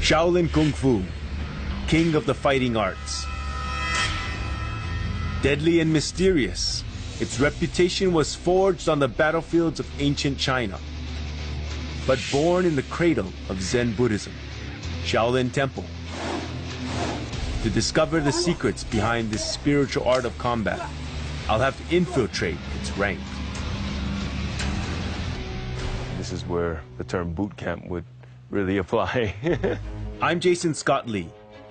Shaolin Kung Fu, king of the fighting arts. Deadly and mysterious, its reputation was forged on the battlefields of ancient China. But born in the cradle of Zen Buddhism, Shaolin Temple. To discover the secrets behind this spiritual art of combat, I'll have to infiltrate its ranks. This is where the term boot camp would really apply. I'm Jason Scott Lee,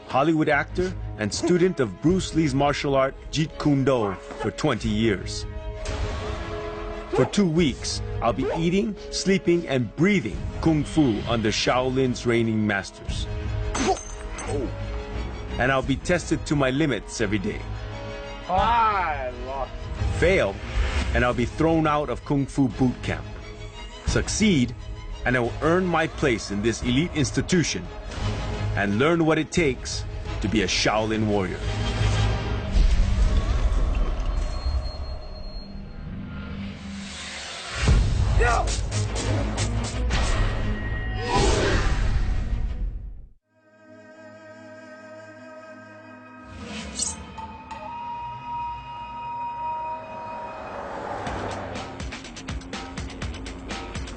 Hollywood actor and student of Bruce Lee's martial art Jeet Kune Do for 20 years. For 2 weeks, I'll be eating, sleeping, and breathing Kung Fu under Shaolin's reigning masters. And I'll be tested to my limits every day. Fail, and I'll be thrown out of Kung Fu boot camp. Succeed, and I will earn my place in this elite institution and learn what it takes to be a Shaolin warrior. No!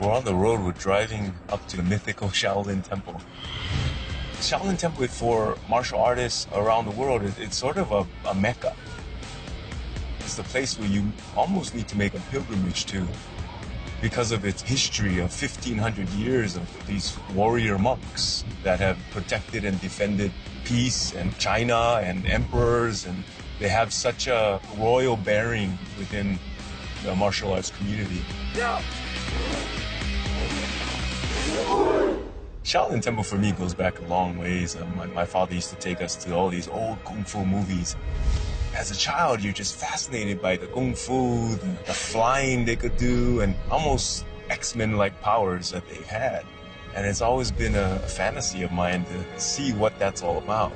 We're on the road, we're driving up to the mythical Shaolin Temple. Shaolin Temple for martial artists around the world, it's sort of a mecca. It's the place where you almost need to make a pilgrimage to because of its history of 1,500 years of these warrior monks that have protected and defended peace and China and emperors, and they have such a royal bearing within the martial arts community. Yeah. Shaolin Temple for me goes back a long ways. My father used to take us to all these old Kung Fu movies. As a child, you're just fascinated by the Kung Fu, the flying they could do, and almost X-Men-like powers that they've had. And it's always been a fantasy of mine to see what that's all about.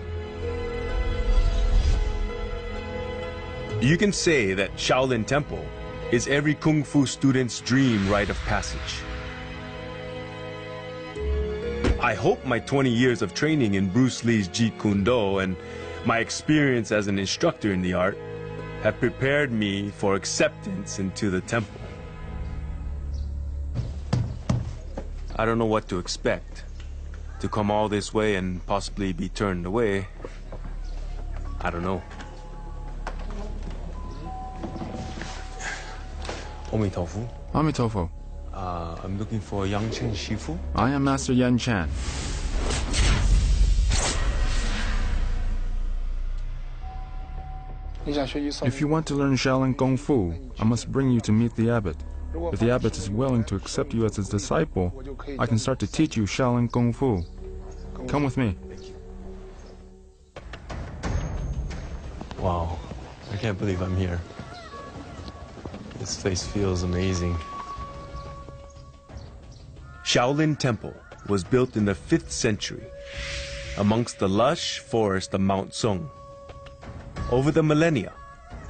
You can say that Shaolin Temple is every Kung Fu student's dream rite of passage. I hope my 20 years of training in Bruce Lee's Jeet Kune Do and my experience as an instructor in the art have prepared me for acceptance into the temple. I don't know what to expect. To come all this way and possibly be turned away, I don't know. Omitofu. Amitofu. I'm looking for Yang Chen Shifu. I am Master Yan Chan. If you want to learn Shaolin Kung Fu, I must bring you to meet the abbot. If the abbot is willing to accept you as his disciple, I can start to teach you Shaolin Kung Fu. Come with me. Wow, I can't believe I'm here. This place feels amazing. Shaolin Temple was built in the 5th century amongst the lush forest of Mount Song. Over the millennia,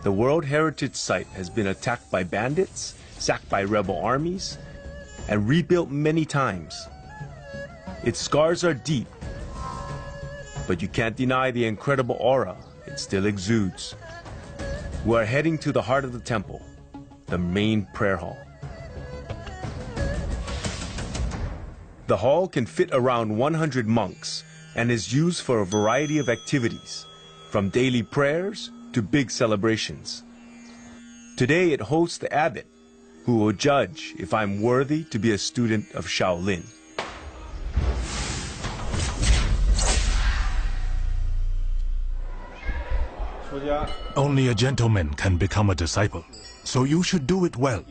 the World Heritage Site has been attacked by bandits, sacked by rebel armies, and rebuilt many times. Its scars are deep, but you can't deny the incredible aura it still exudes. We are heading to the heart of the temple, the main prayer hall. The hall can fit around 100 monks and is used for a variety of activities, from daily prayers to big celebrations. Today it hosts the abbot, who will judge if I'm worthy to be a student of Shaolin. Only a gentleman can become a disciple, so you should do it well.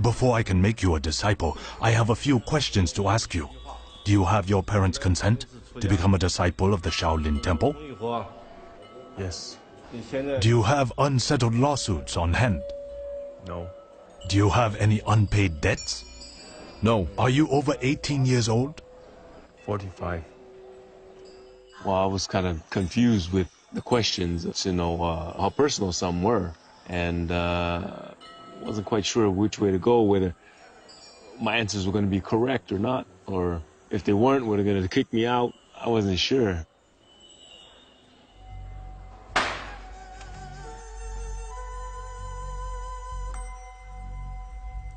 Before I can make you a disciple, I have a few questions to ask you. Do you have your parents' consent to become a disciple of the Shaolin Temple? Yes. Do you have unsettled lawsuits on hand? No. Do you have any unpaid debts? No. Are you over 18 years old? 45. Well, I was kind of confused with the questions, how personal some were, and wasn't quite sure which way to go, whether my answers were going to be correct or not, or if they weren't, were they going to kick me out? I wasn't sure.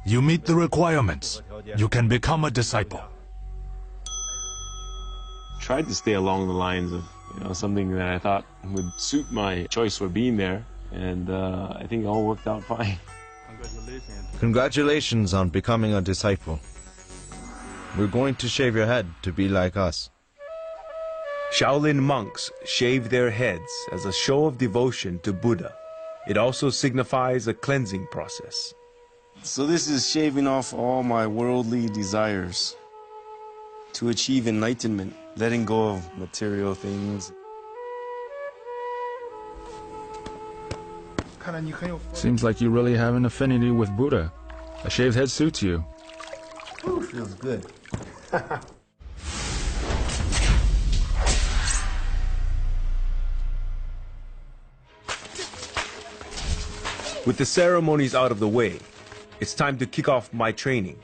You meet the requirements. You can become a disciple. Tried to stay along the lines of, something that I thought would suit my choice for being there, and I think it all worked out fine. Congratulations on becoming a disciple. We're going to shave your head to be like us. Shaolin monks shave their heads as a show of devotion to Buddha. It also signifies a cleansing process. So this is shaving off all my worldly desires to achieve enlightenment, letting go of material things. Seems like you really have an affinity with Buddha. A shaved head suits you. Ooh, feels good. With the ceremonies out of the way, it's time to kick off my training.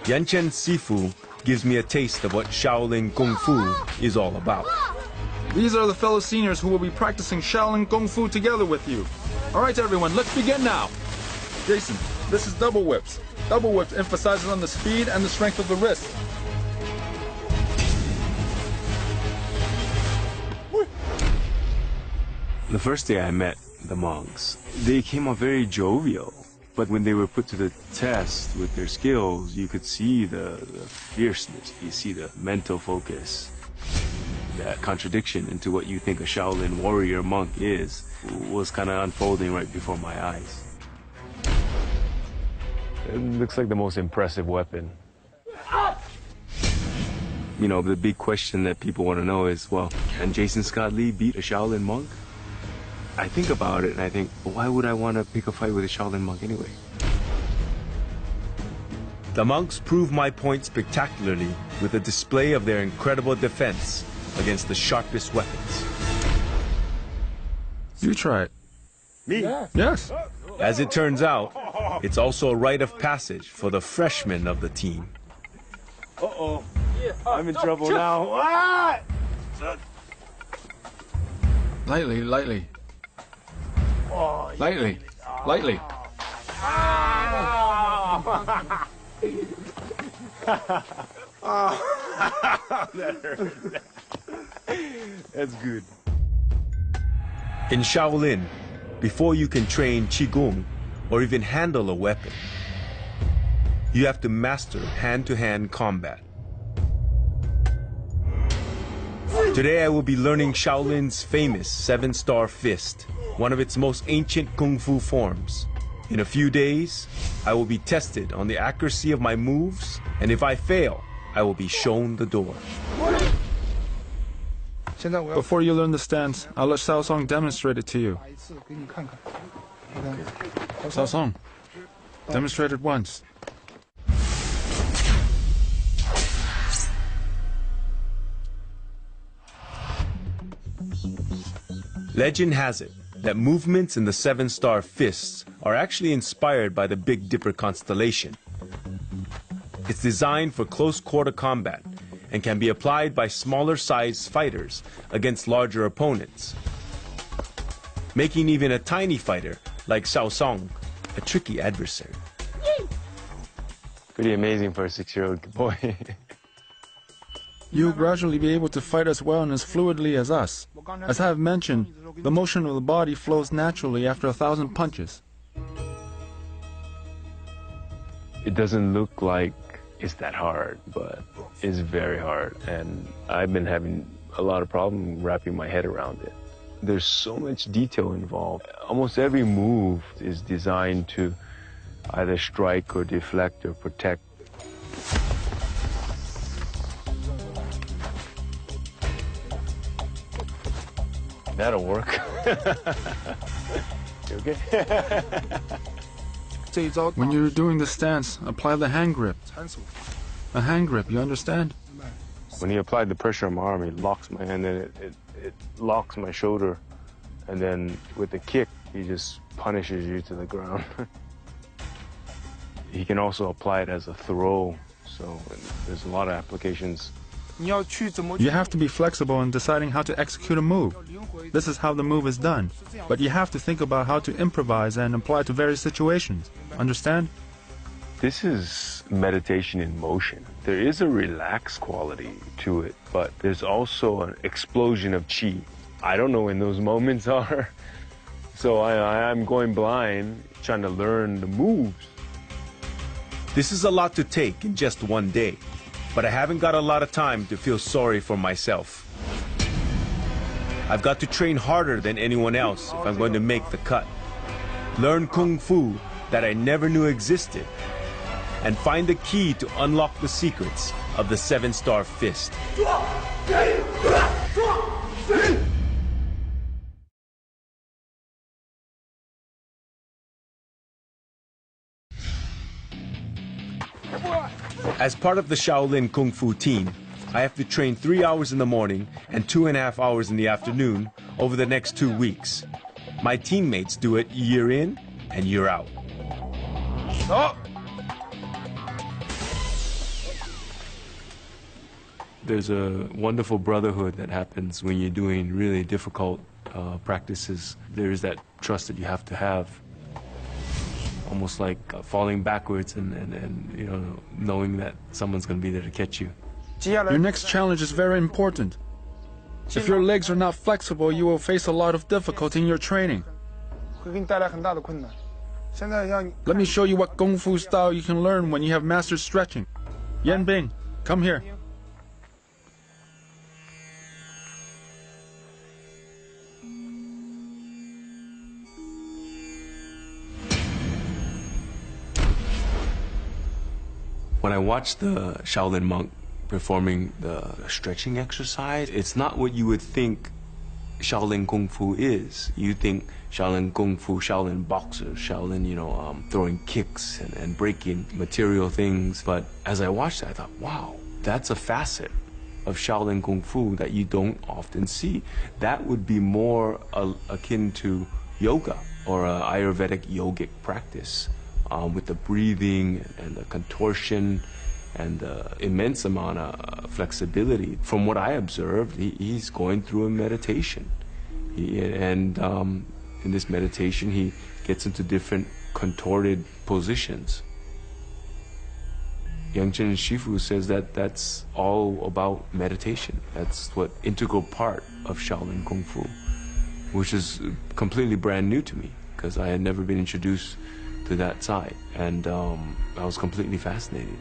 Yanchen Sifu gives me a taste of what Shaolin Kung Fu is all about. These are the fellow seniors who will be practicing Shaolin Kung Fu together with you. All right, everyone, let's begin now. Jason, this is double whips. Double whips emphasizes on the speed and the strength of the wrist. The first day I met the monks, they came off very jovial. But when they were put to the test with their skills, you could see the fierceness, you see the mental focus. That contradiction into what you think a Shaolin warrior monk is was kind of unfolding right before my eyes. It looks like the most impressive weapon. The big question that people want to know is, well, can Jason Scott Lee beat a Shaolin monk? I think about it and I think, why would I want to pick a fight with a Shaolin monk anyway? The monks prove my point spectacularly with a display of their incredible defense against the sharpest weapons. You try it. Me? Yes. As it turns out, it's also a rite of passage for the freshmen of the team. Uh-oh. I'm in trouble now. Ah! Lightly, lightly. Lightly, lightly. That hurt. That's good. In Shaolin, before you can train Qigong or even handle a weapon, you have to master hand-to-hand combat. Today I will be learning Shaolin's famous 7-star fist, one of its most ancient kung fu forms. In a few days, I will be tested on the accuracy of my moves, and if I fail, I will be shown the door. Before you learn the stance, I'll let Xiao Song demonstrate it to you. Xiao Song, demonstrate it once. Legend has it that movements in the 7-star fists are actually inspired by the Big Dipper constellation. It's designed for close quarter combat and can be applied by smaller sized fighters against larger opponents, making even a tiny fighter like Xiao Song a tricky adversary. Pretty amazing for a 6-year-old boy. You'll gradually be able to fight as well and as fluidly as us. As I have mentioned, the motion of the body flows naturally after 1,000 punches. It doesn't look like it's that hard, but it's very hard. And I've been having a lot of problem wrapping my head around it. There's so much detail involved. Almost every move is designed to either strike or deflect or protect. That'll work. You okay? When you're doing the stance, apply the hand grip. A hand grip, you understand? When he applied the pressure on my arm, he locks my hand, and it locks my shoulder. And then with the kick, he just punishes you to the ground. He can also apply it as a throw. So there's a lot of applications You have to be flexible in deciding how to execute a move. This is how the move is done. But you have to think about how to improvise and apply to various situations. Understand? This is meditation in motion. There is a relaxed quality to it, but there's also an explosion of chi. I don't know when those moments are. So I'm going blind, trying to learn the moves. This is a lot to take in just one day, but I haven't got a lot of time to feel sorry for myself. I've got to train harder than anyone else if I'm going to make the cut. Learn Kung Fu that I never knew existed, and find the key to unlock the secrets of the 7-star fist. As part of the Shaolin Kung Fu team, I have to train 3 hours in the morning and 2.5 hours in the afternoon over the next 2 weeks. My teammates do it year in and year out. Stop! There's a wonderful brotherhood that happens when you're doing really difficult practices. There's that trust that you have to have. Almost like falling backwards and you know, knowing that someone's going to be there to catch you. Your next challenge is very important. If your legs are not flexible, you will face a lot of difficulty in your training. Let me show you what Kung Fu style you can learn when you have mastered stretching. Yan Bing, come here. When I watch the Shaolin monk performing the stretching exercise, it's not what you would think Shaolin Kung Fu is. You think Shaolin Kung Fu, Shaolin boxers, Shaolin, you know, throwing kicks and breaking material things. But as I watched that, I thought, wow, that's a facet of Shaolin Kung Fu that you don't often see. That would be more akin to yoga or an Ayurvedic yogic practice. With the breathing and the contortion and the immense amount of flexibility. From what I observed, he's going through a meditation. In this meditation, he gets into different contorted positions. Yang Chen Shifu says that that's all about meditation. That's what integral part of Shaolin Kung Fu, which is completely brand new to me because I had never been introduced to that side, and I was completely fascinated.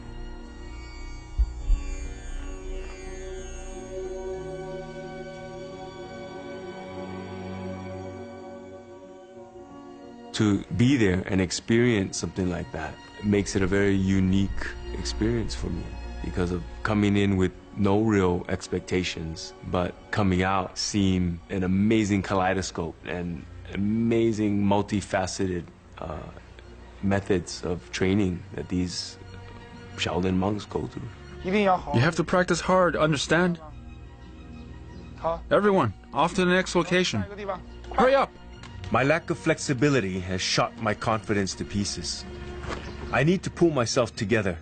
To be there and experience something like that makes it a very unique experience for me because of coming in with no real expectations, but coming out seeing an amazing kaleidoscope and amazing multifaceted methods of training that these Shaolin monks go through. You have to practice hard, understand? Everyone, off to the next location. Hurry up! My lack of flexibility has shot my confidence to pieces. I need to pull myself together.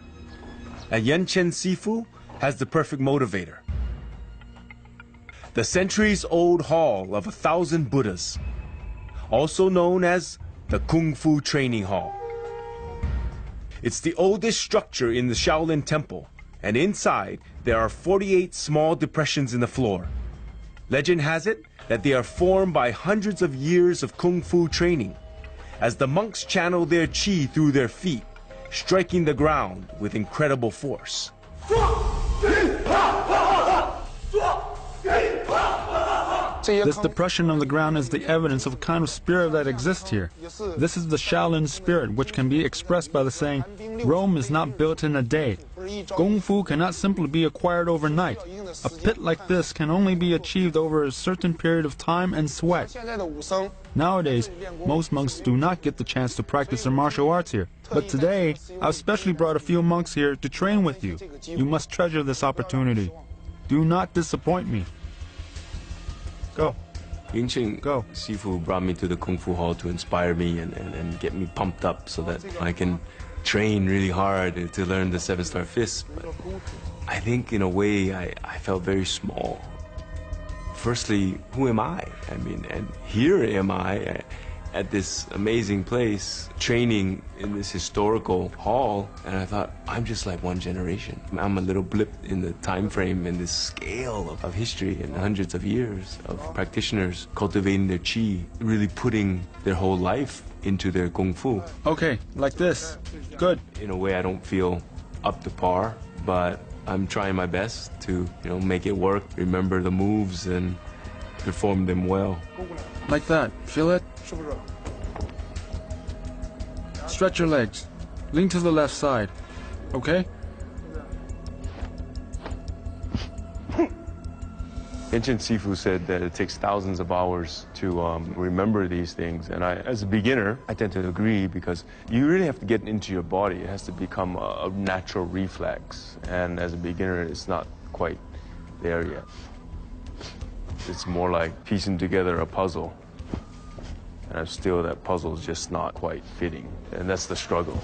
And Yan Chen Sifu has the perfect motivator. The centuries-old Hall of 1,000 Buddhas, also known as the Kung Fu Training Hall. It's the oldest structure in the Shaolin Temple, and inside there are 48 small depressions in the floor. Legend has it that they are formed by hundreds of years of Kung Fu training, as the monks channel their chi through their feet, striking the ground with incredible force. This depression on the ground is the evidence of a kind of spirit that exists here. This is the Shaolin spirit, which can be expressed by the saying, Rome is not built in a day. Kung Fu cannot simply be acquired overnight. A pit like this can only be achieved over a certain period of time and sweat. Nowadays, most monks do not get the chance to practice their martial arts here. But today, I've specially brought a few monks here to train with you. You must treasure this opportunity. Do not disappoint me. Go. Yang Chen Go. Sifu brought me to the Kung Fu Hall to inspire me and get me pumped up so that I can train really hard to learn the 7-star fist, but I think in a way I felt very small. Firstly, who am I? I mean, and here am I at this amazing place, training in this historical hall, and I thought, I'm just like one generation. I'm a little blip in the time frame, in this scale of history and hundreds of years of practitioners cultivating their chi, really putting their whole life into their kung fu. Okay, like this. Good. In a way, I don't feel up to par, but I'm trying my best to, make it work, remember the moves, and perform them well. Like that. Feel it? Stretch your legs. Lean to the left side. Okay? Ancient Sifu said that it takes thousands of hours to remember these things. And as a beginner, I tend to agree because you really have to get into your body. It has to become a natural reflex. And as a beginner, it's not quite there yet. It's more like piecing together a puzzle. And still, that puzzle is just not quite fitting. And that's the struggle.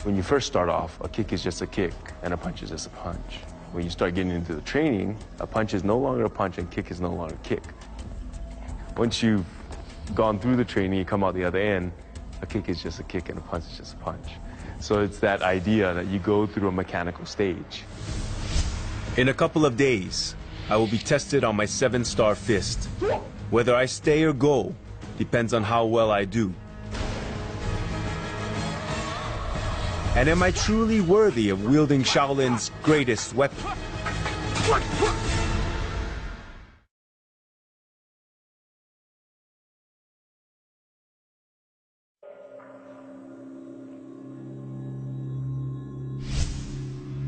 When you first start off, a kick is just a kick, and a punch is just a punch. When you start getting into the training, a punch is no longer a punch, and kick is no longer a kick. Once you've gone through the training, you come out the other end, a kick is just a kick, and a punch is just a punch. So it's that idea that you go through a mechanical stage. In a couple of days, I will be tested on my 7-star fist. Whether I stay or go depends on how well I do. And am I truly worthy of wielding Shaolin's greatest weapon?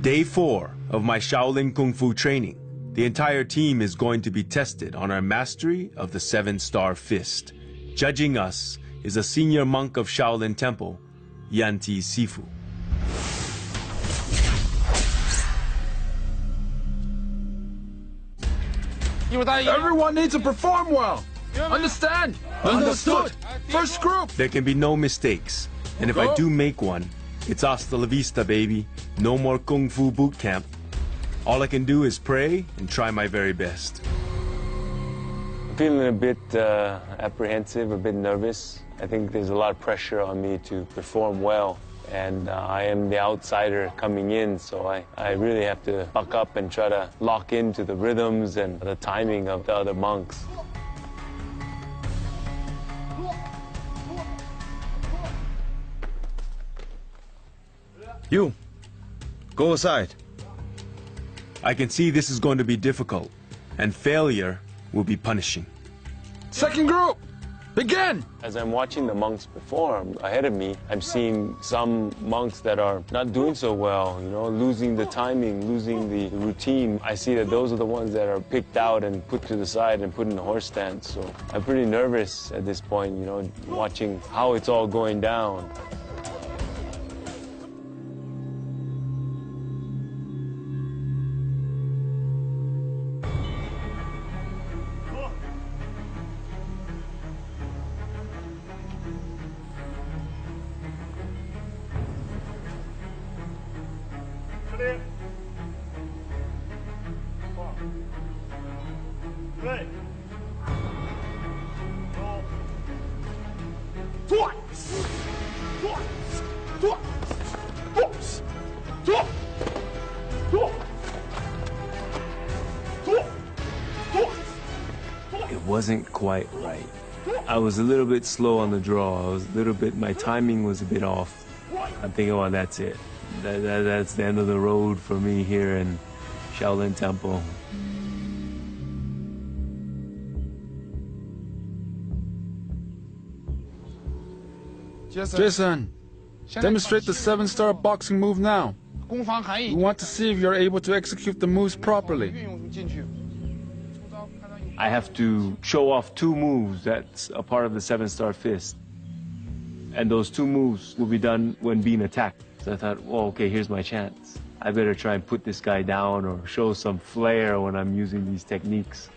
Day 4 of my Shaolin Kung Fu training. The entire team is going to be tested on our mastery of the 7-star fist. Judging us is a senior monk of Shaolin Temple, Yanti Sifu. Everyone needs to perform well. Understand? Understood. First group. There can be no mistakes. And if I do make one, it's hasta la vista, baby. No more Kung Fu boot camp. All I can do is pray and try my very best. I'm feeling a bit apprehensive, a bit nervous. I think there's a lot of pressure on me to perform well. And I am the outsider coming in, so I really have to buck up and try to lock into the rhythms and the timing of the other monks. You, go aside. I can see this is going to be difficult, and failure will be punishing. Second group. Begin! As I'm watching the monks perform ahead of me, I'm seeing some monks that are not doing so well, losing the timing, losing the routine. I see that those are the ones that are picked out and put to the side and put in the horse stance. So I'm pretty nervous at this point, watching how it's all going down. It wasn't quite right. I was a little bit slow on the draw. My timing was a bit off. I'm thinking, well, that's it. That's the end of the road for me here in Shaolin Temple. Jason, demonstrate the 7-star boxing move now. We want to see if you're able to execute the moves properly. I have to show off 2 moves that's a part of the 7-star fist. And those 2 moves will be done when being attacked. So I thought, well, okay, here's my chance. I better try and put this guy down or show some flair when I'm using these techniques.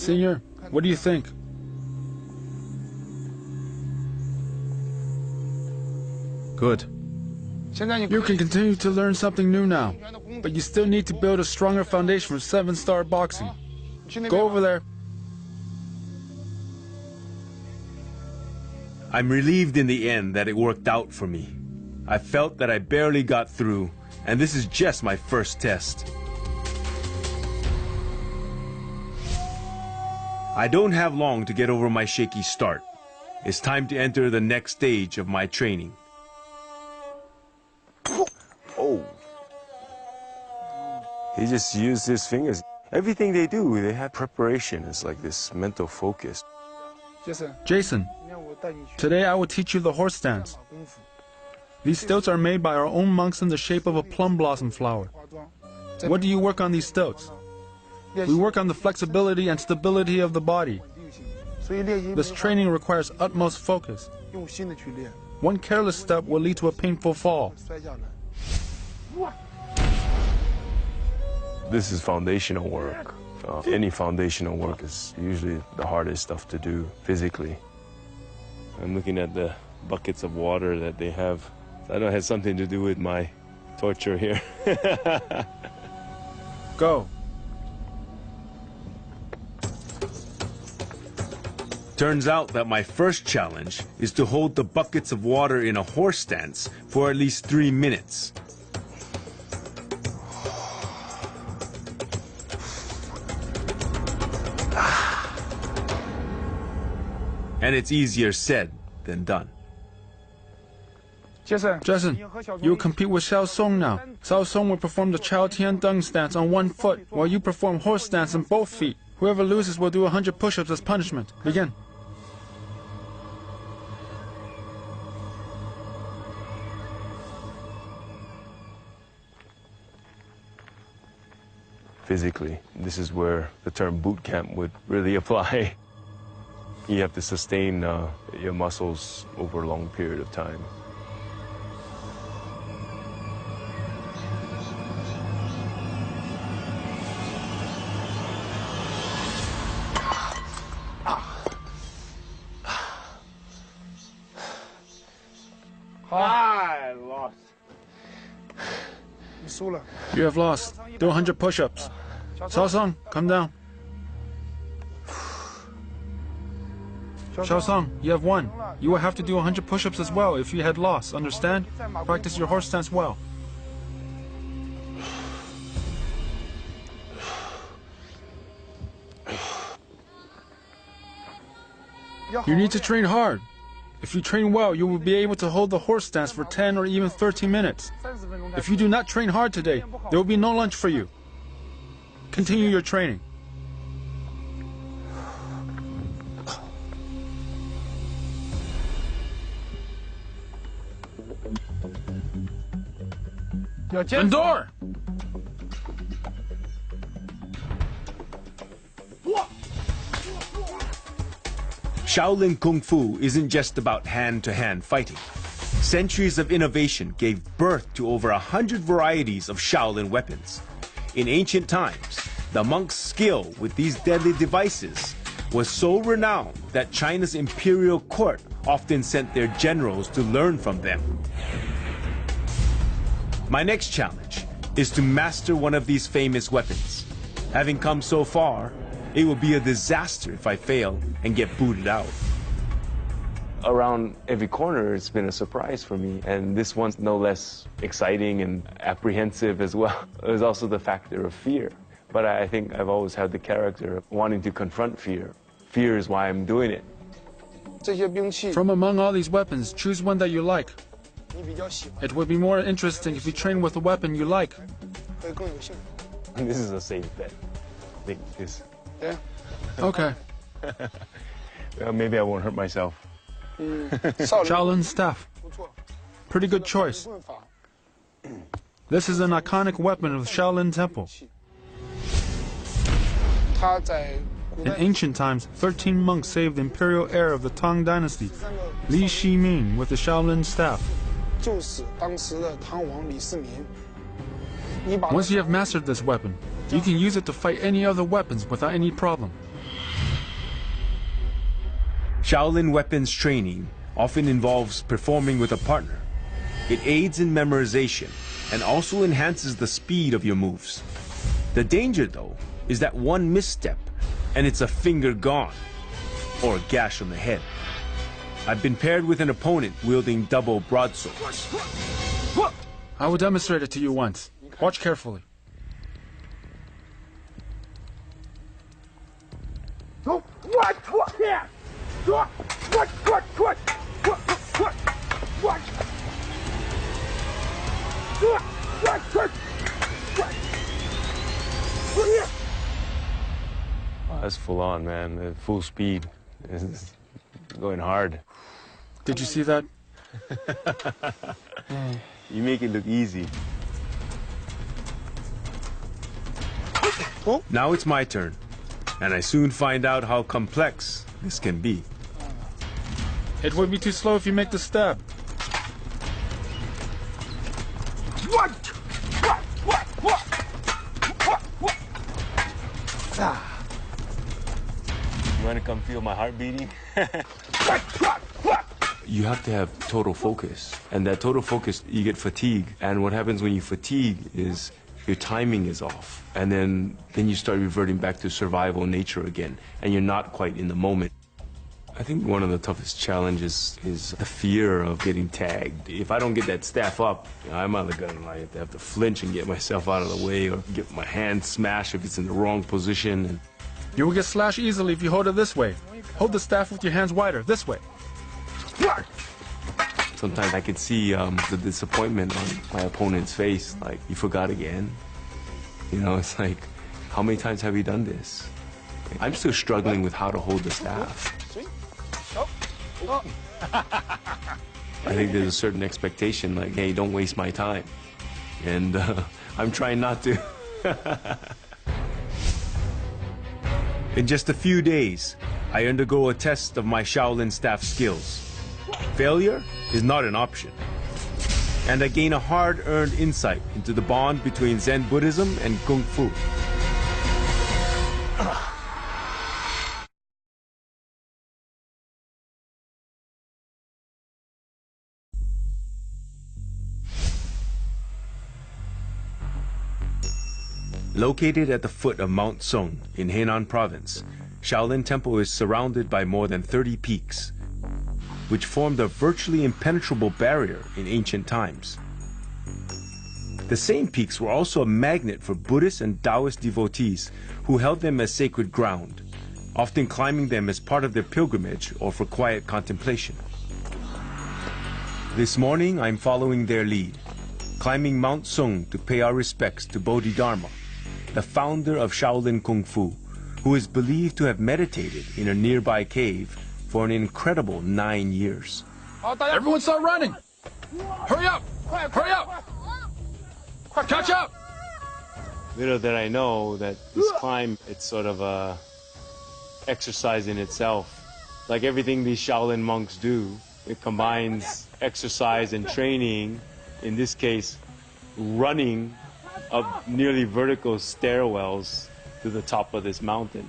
Senior, what do you think? Good. You can continue to learn something new now, but you still need to build a stronger foundation for 7-star boxing. Go over there. I'm relieved in the end that it worked out for me. I felt that I barely got through, and this is just my first test. I don't have long to get over my shaky start. It's time to enter the next stage of my training. Oh. He just used his fingers. Everything they do, they have preparation. It's like this mental focus. Jason, today I will teach you the horse stance. These stilts are made by our own monks in the shape of a plum blossom flower. What do you work on these stilts? We work on the flexibility and stability of the body. This training requires utmost focus. One careless step will lead to a painful fall. This is foundational work. Any foundational work is usually the hardest stuff to do physically. I'm looking at the buckets of water that they have. I know it has something to do with my torture here. Go. Turns out that my first challenge is to hold the buckets of water in a horse stance for at least 3 minutes. And it's easier said than done. Jason, you will compete with Xiao Song now. Xiao Song will perform the Chao Tian Deng stance on 1 foot, while you perform horse stance on both feet. Whoever loses will do 100 push-ups as punishment. Begin. Physically, this is where the term boot camp would really apply. You have to sustain your muscles over a long period of time. I lost. You have lost. Do 100 push-ups. Xiao Song, come down. Xiao Song, you have won. You will have to do 100 push-ups as well if you had lost, understand? Practice your horse stance well. You need to train hard. If you train well, you will be able to hold the horse stance for 10 or even 30 minutes. If you do not train hard today, there will be no lunch for you. Continue your training. Endure! Shaolin Kung Fu isn't just about hand-to-hand fighting. Centuries of innovation gave birth to over 100 varieties of Shaolin weapons. In ancient times, the monks' skill with these deadly devices was so renowned that China's imperial court often sent their generals to learn from them. My next challenge is to master one of these famous weapons. Having come so far, it will be a disaster if I fail and get booted out. Around every corner, it's been a surprise for me, and this one's no less exciting and apprehensive as well. There's also the factor of fear, but I think I've always had the character of wanting to confront fear. Fear is why I'm doing it. From among all these weapons, choose one that you like. It would be more interesting if you train with a weapon you like. This is a safe bet. I think this. Yeah. Okay. Well, maybe I won't hurt myself. Shaolin staff. Pretty good choice. This is an iconic weapon of the Shaolin Temple. In ancient times, 13 monks saved the imperial heir of the Tang dynasty, Li Shiming, with the Shaolin staff. Once you have mastered this weapon, you can use it to fight any other weapons without any problem. Shaolin weapons training often involves performing with a partner. It aids in memorization and also enhances the speed of your moves. The danger, though, is that one misstep and it's a finger gone, or a gash on the head. I've been paired with an opponent wielding double broadswords. I will demonstrate it to you once. Watch carefully. Wow, that's full on, man. At full speed. It's going hard. Did you see that? You make it look easy. Now it's my turn, and I soon find out how complex this can be. It would be too slow if you make the step. You want to come feel my heart beating? You have to have total focus, and that total focus, you get fatigue. And what happens when you fatigue is your timing is off, and then you start reverting back to survival nature again, and you're not quite in the moment. I think one of the toughest challenges is the fear of getting tagged. If I don't get that staff up, I'm either gonna have to flinch and get myself out of the way, or get my hand smashed if it's in the wrong position. And You will get slashed easily if you hold it this way. Hold the staff with your hands wider, this way. sometimes I could see the disappointment on my opponent's face, like, you forgot again. You know, it's like, how many times have you done this? I'm still struggling with how to hold the staff. I think there's a certain expectation, like, hey, don't waste my time. And I'm trying not to. In just a few days, I undergo a test of my Shaolin staff skills. Failure is not an option. And I gain a hard-earned insight into the bond between Zen Buddhism and Kung Fu. Located at the foot of Mount Song in Henan Province, Shaolin Temple is surrounded by more than 30 peaks, which formed a virtually impenetrable barrier in ancient times. The same peaks were also a magnet for Buddhist and Taoist devotees who held them as sacred ground, often climbing them as part of their pilgrimage or for quiet contemplation. This morning, I'm following their lead, climbing Mount Song to pay our respects to Bodhidharma, the founder of Shaolin Kung Fu, who is believed to have meditated in a nearby cave for an incredible 9 years. Everyone start running! Hurry up! Hurry up! Catch up! Little did I know that this climb, it's sort of a exercise in itself. Like everything these Shaolin monks do, it combines exercise and training, in this case, running up nearly vertical stairwells to the top of this mountain.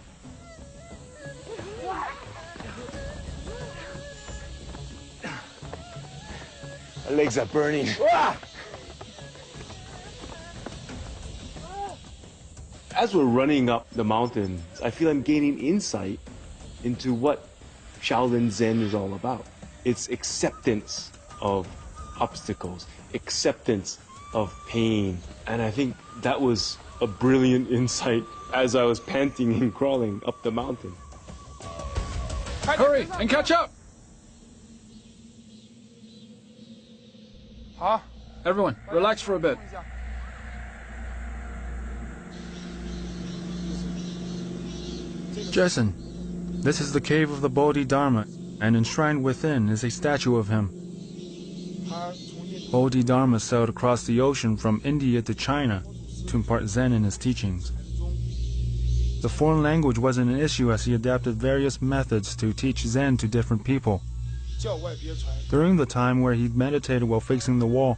My legs are burning. As we're running up the mountain, I feel I'm gaining insight into what Shaolin Zen is all about. It's acceptance of obstacles, acceptance of pain. And I think that was a brilliant insight as I was panting and crawling up the mountain. Hurry and catch up! Everyone, relax for a bit. Jason, this is the cave of the Bodhidharma, and enshrined within is a statue of him. Bodhidharma sailed across the ocean from India to China to impart Zen in his teachings. The foreign language wasn't an issue as he adapted various methods to teach Zen to different people. During the time where he meditated while facing the wall,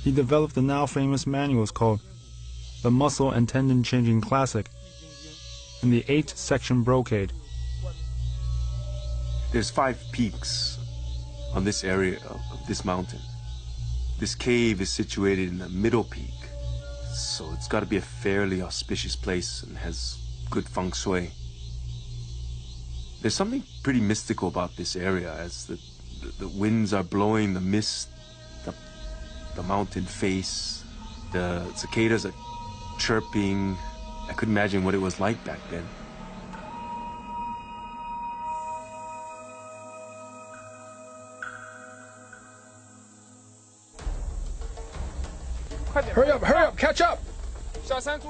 he developed the now famous manuals called the Muscle and Tendon Changing Classic and the 8-section brocade. There's 5 peaks on this area of this mountain. This cave is situated in the middle peak, so it's got to be a fairly auspicious place and has good feng shui. There's something pretty mystical about this area as the winds are blowing the mist up the mountain face. The cicadas are chirping. I couldn't imagine what it was like back then. Hurry up, catch up!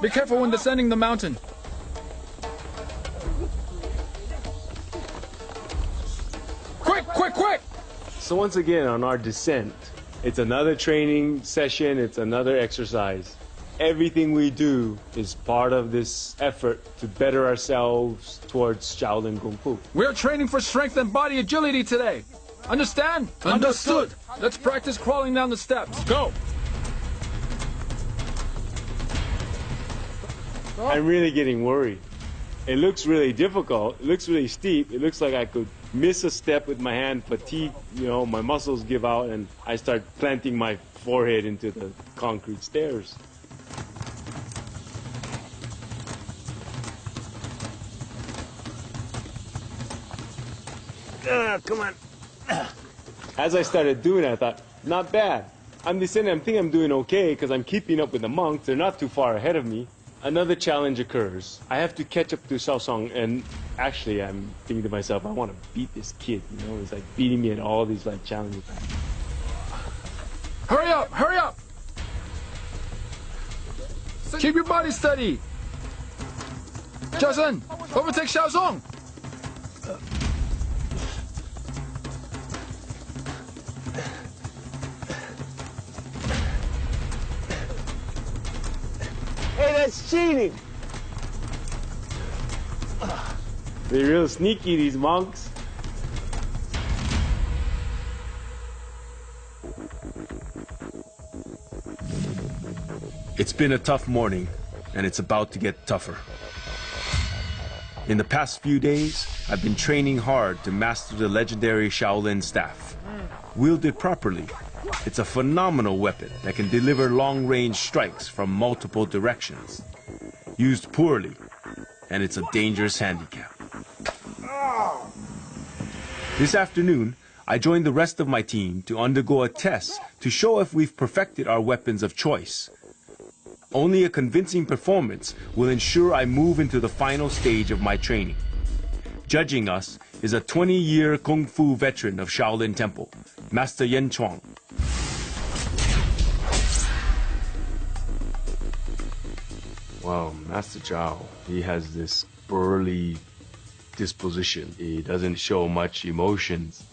Be careful when descending the mountain. Quick! So once again, on our descent, it's another training session, it's another exercise. Everything we do is part of this effort to better ourselves towards Shaolin Kung Fu. We're training for strength and body agility today. Understand? Understood. Let's practice crawling down the steps. Go! I'm really getting worried. It looks really difficult. It looks really steep. It looks like I could miss a step with my hand, fatigue, my muscles give out, and I start planting my forehead into the concrete stairs. Come on. As I started doing it, I thought, not bad. I'm descending. I think I'm doing okay because I'm keeping up with the monks. They're not too far ahead of me. Another challenge occurs. I have to catch up to Xiaosong, and actually I'm thinking to myself, I want to beat this kid, He's like beating me at all these challenges. Hurry up! Keep your body steady! Jason, overtake Xiaosong! Hey, that's cheating! They're real sneaky, these monks. It's been a tough morning, and it's about to get tougher. In the past few days, I've been training hard to master the legendary Shaolin staff. Wielded properly, it's a phenomenal weapon that can deliver long-range strikes from multiple directions. Used poorly, and it's a dangerous handicap. This afternoon, I joined the rest of my team to undergo a test to show if we've perfected our weapons of choice. Only a convincing performance will ensure I move into the final stage of my training. Judging us is a 20-year Kung Fu veteran of Shaolin Temple, Master Yen Chuang. Wow, Master Zhao, he has this burly disposition. He doesn't show much emotions.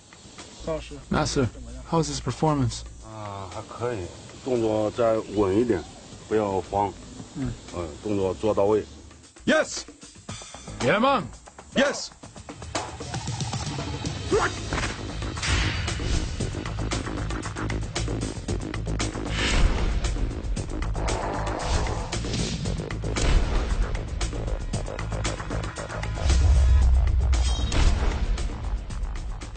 Master, how's his performance? 还可以，动作再稳一点，不要慌，动作做到位。 Yes! Yeah, man! Yes!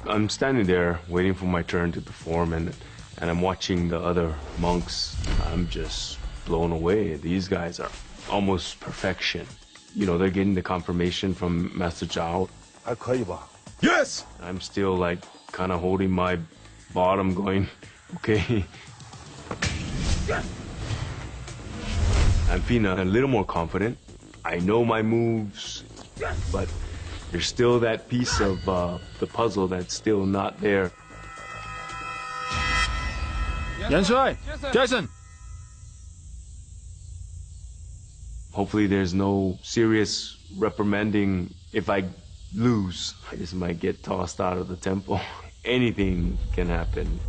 I'm standing there waiting for my turn to perform, and I'm watching the other monks. I'm just blown away. These guys are almost perfection. They're getting the confirmation from Master Zhao. 还可以吧？ Yes! I'm still kind of holding my bottom going, okay. I'm feeling a little more confident. I know my moves, but there's still that piece of the puzzle that's still not there. Yan Shui! Jason! Hopefully there's no serious reprimanding if I lose. I just might get tossed out of the temple. Anything can happen.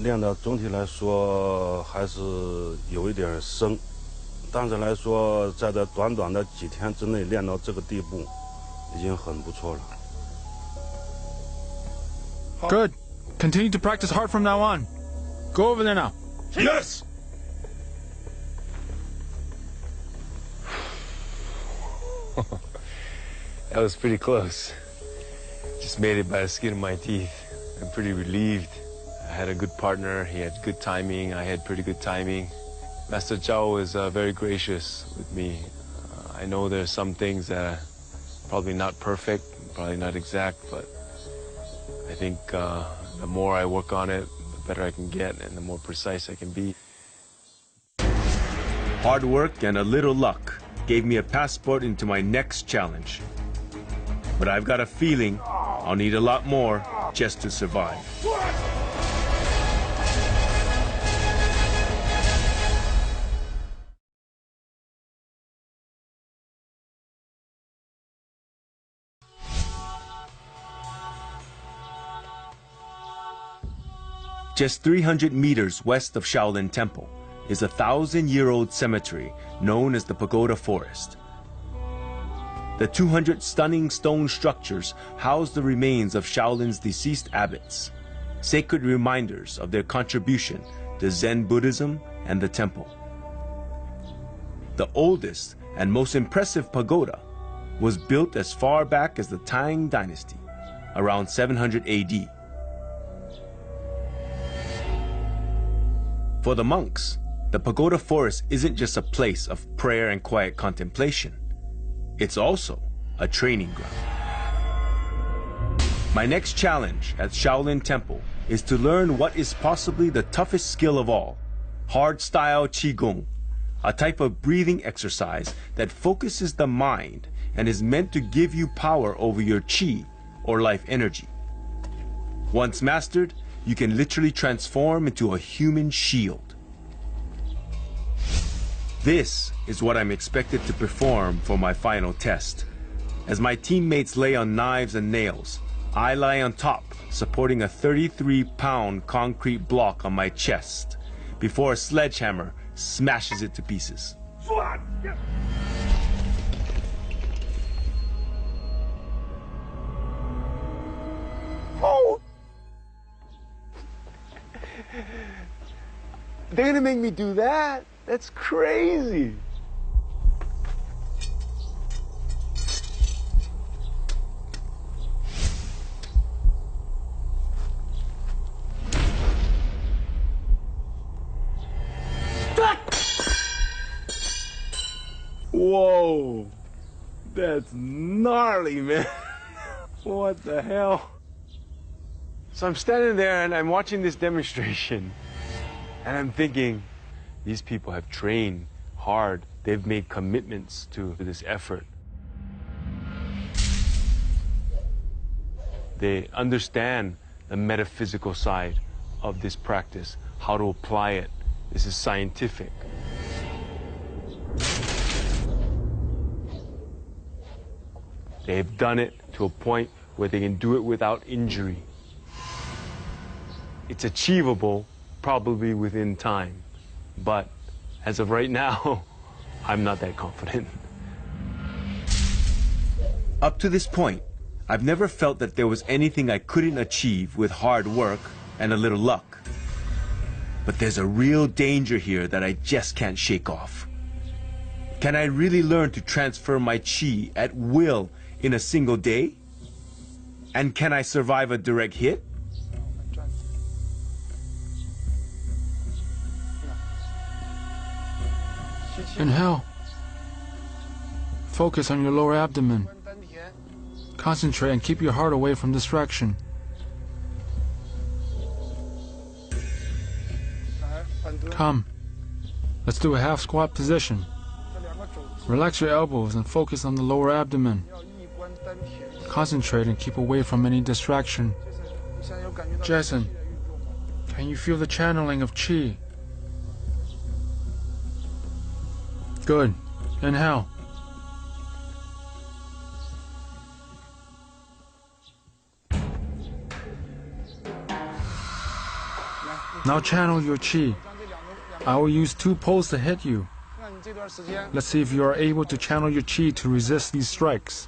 练的总体来说还是有一点生，但是来说，在这短短的几天之内练到这个地步，已经很不错了。Good. Continue to practice hard from now on. Go over there now. Yes! That was pretty close. Just made it by the skin of my teeth. I'm pretty relieved. I had a good partner. He had good timing. I had pretty good timing. Master Zhao was very gracious with me. I know there's some things that are probably not perfect, probably not exact, but I think the more I work on it, the better I can get and the more precise I can be. Hard work and a little luck gave me a passport into my next challenge. But I've got a feeling I'll need a lot more just to survive. Just 300 meters west of Shaolin Temple is a 1,000-year-old cemetery known as the Pagoda Forest. The 200 stunning stone structures house the remains of Shaolin's deceased abbots, sacred reminders of their contribution to Zen Buddhism and the temple. The oldest and most impressive pagoda was built as far back as the Tang Dynasty, around 700 AD. For the monks, the Pagoda Forest isn't just a place of prayer and quiet contemplation. It's also a training ground. My next challenge at Shaolin Temple is to learn what is possibly the toughest skill of all, hardstyle Qigong, a type of breathing exercise that focuses the mind and is meant to give you power over your qi, or life energy. Once mastered, you can literally transform into a human shield. This is what I'm expected to perform for my final test. As my teammates lay on knives and nails, I lie on top, supporting a 33-pound concrete block on my chest, before a sledgehammer smashes it to pieces. Oh! They're gonna make me do that? That's crazy. Whoa, that's gnarly, man. What the hell? So I'm standing there and I'm watching this demonstration and I'm thinking, these people have trained hard. They've made commitments to this effort. They understand the metaphysical side of this practice, how to apply it. This is scientific. They've done it to a point where they can do it without injury. It's achievable, probably within time. But as of right now, I'm not that confident. Up to this point, I've never felt that there was anything I couldn't achieve with hard work and a little luck. But there's a real danger here that I just can't shake off. Can I really learn to transfer my qi at will in a single day? And can I survive a direct hit? Inhale. Focus on your lower abdomen. Concentrate and keep your heart away from distraction. Come. Let's do a half squat position. Relax your elbows and focus on the lower abdomen. Concentrate and keep away from any distraction. Jason, can you feel the channeling of qi? Good. Inhale. Now channel your chi. I will use 2 poles to hit you. Let's see if you are able to channel your chi to resist these strikes.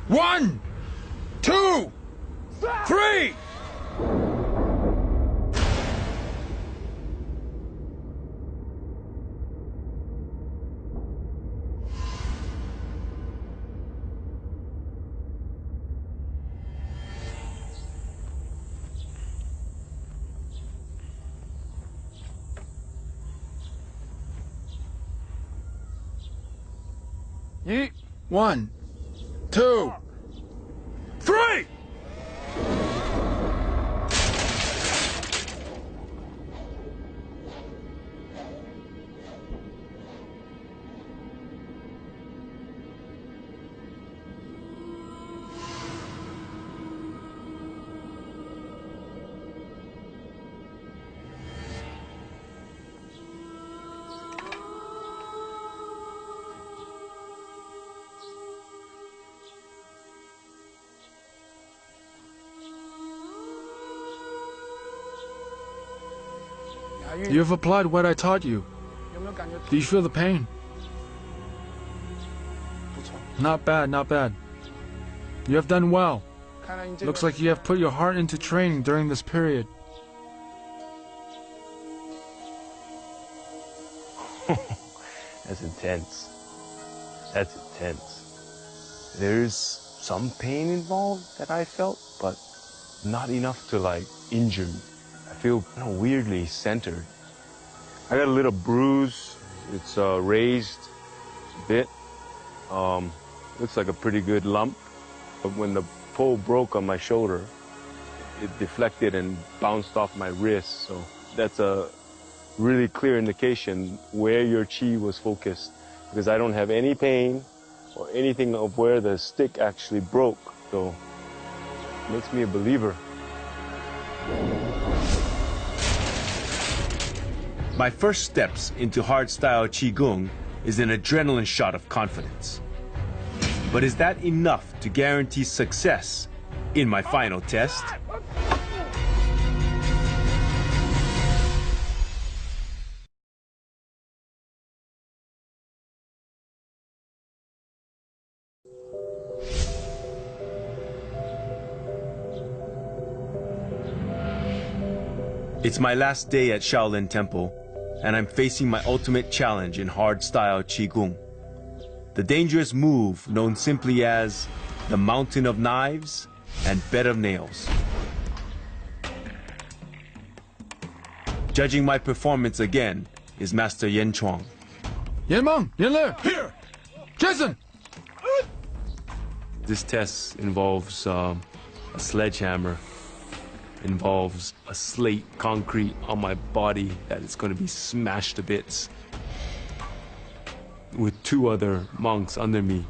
One, 2, 3. One, 2, 3. You have applied what I taught you. Do you feel the pain? Not bad, not bad. You have done well. Looks like you have put your heart into training during this period. That's intense. That's intense. There's some pain involved that I felt, but not enough to like injure me. I feel weirdly centered. I got a little bruise. It's raised a bit. Looks like a pretty good lump. But when the pole broke on my shoulder, it deflected and bounced off my wrist. So that's a really clear indication where your chi was focused, because I don't have any pain or anything of where the stick actually broke. So it makes me a believer. My first steps into hardstyle Qigong is an adrenaline shot of confidence. But is that enough to guarantee success in my final test? It's my last day at Shaolin Temple, and I'm facing my ultimate challenge in hardstyle Qigong. The dangerous move known simply as the Mountain of Knives and Bed of Nails. Judging my performance again is Master Yan Chuang. Yan Meng, Yan Le, here! Jason! This test involves a sledgehammer, involves a slate concrete on my body that is going to be smashed to bits, with 2 other monks under me,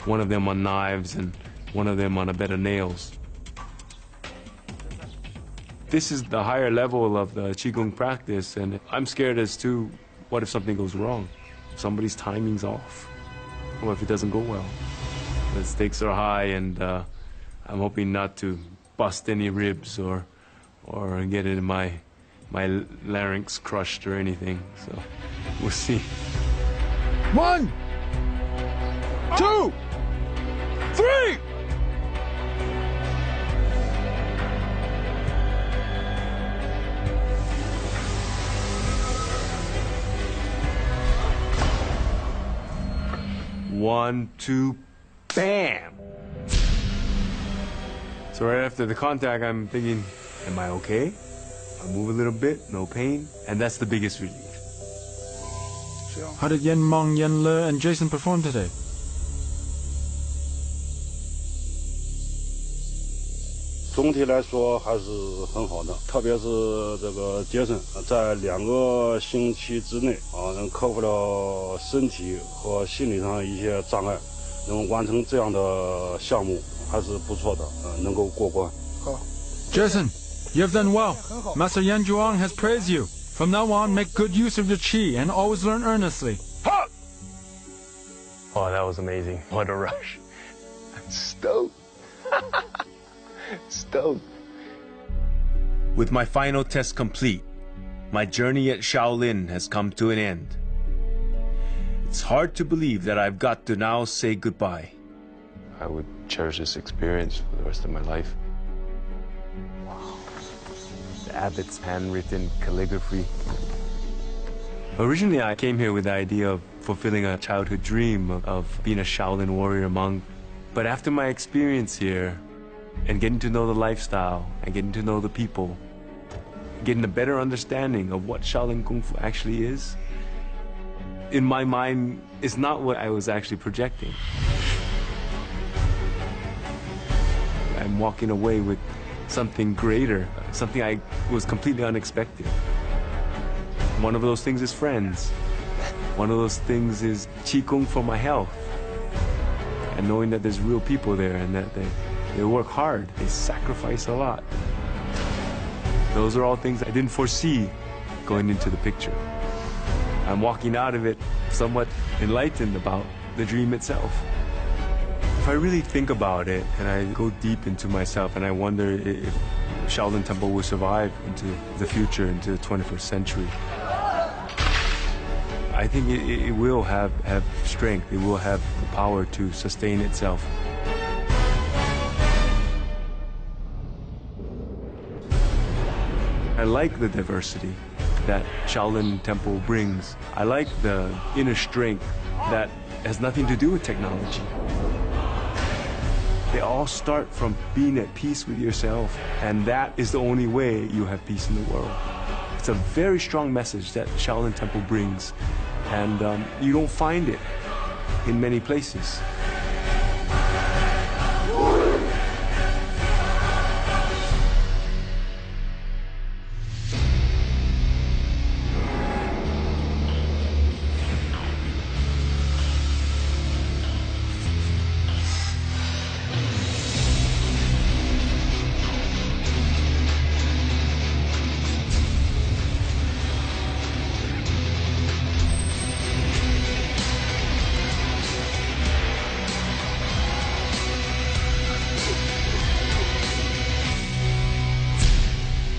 one of them on knives and one of them on a bed of nails. This is the higher level of the Qigong practice, and I'm scared as to what if something goes wrong, if somebody's timing's off, or if it doesn't go well. The stakes are high, and I'm hoping not to bust any ribs or get it in my larynx crushed or anything. So we'll see. 1, 2, 3. One, two, bam! So right after the contact, I'm thinking, am I okay? I move a little bit, no pain, and that's the biggest relief. How did Yan Meng, Yan Le, and Jason perform today? 总体来说还是很好的，特别是这个杰森，在2个星期之内能克服了身体和心理上一些障碍，能完成这样的项目还是不错的，能够过关。Jason, you have done well. Master Yan Zhuang has praised you. From now on, make good use of your qi and always learn earnestly. Oh, that was amazing. What a rush. I'm stoked. Stoked. With my final test complete, my journey at Shaolin has come to an end. It's hard to believe that I've got to now say goodbye. I would cherish this experience for the rest of my life. Wow. The abbot's handwritten calligraphy. Originally, I came here with the idea of fulfilling a childhood dream of being a Shaolin warrior monk. But after my experience here, and getting to know the lifestyle, and getting to know the people, getting a better understanding of what Shaolin Kung Fu actually is, in my mind, it's not what I was actually projecting. I'm walking away with something greater, something I was completely unexpected. One of those things is friends. One of those things is Qigong for my health. And knowing that there's real people there and that they work hard, they sacrifice a lot. Those are all things I didn't foresee going into the picture. I'm walking out of it somewhat enlightened about the dream itself. If I really think about it and I go deep into myself and I wonder if Shaolin Temple will survive into the future, into the 21st century, I think it will have strength, it will have the power to sustain itself. I like the diversity that Shaolin Temple brings. I like the inner strength that has nothing to do with technology. They all start from being at peace with yourself, and that is the only way you have peace in the world. It's a very strong message that Shaolin Temple brings, and you don't find it in many places.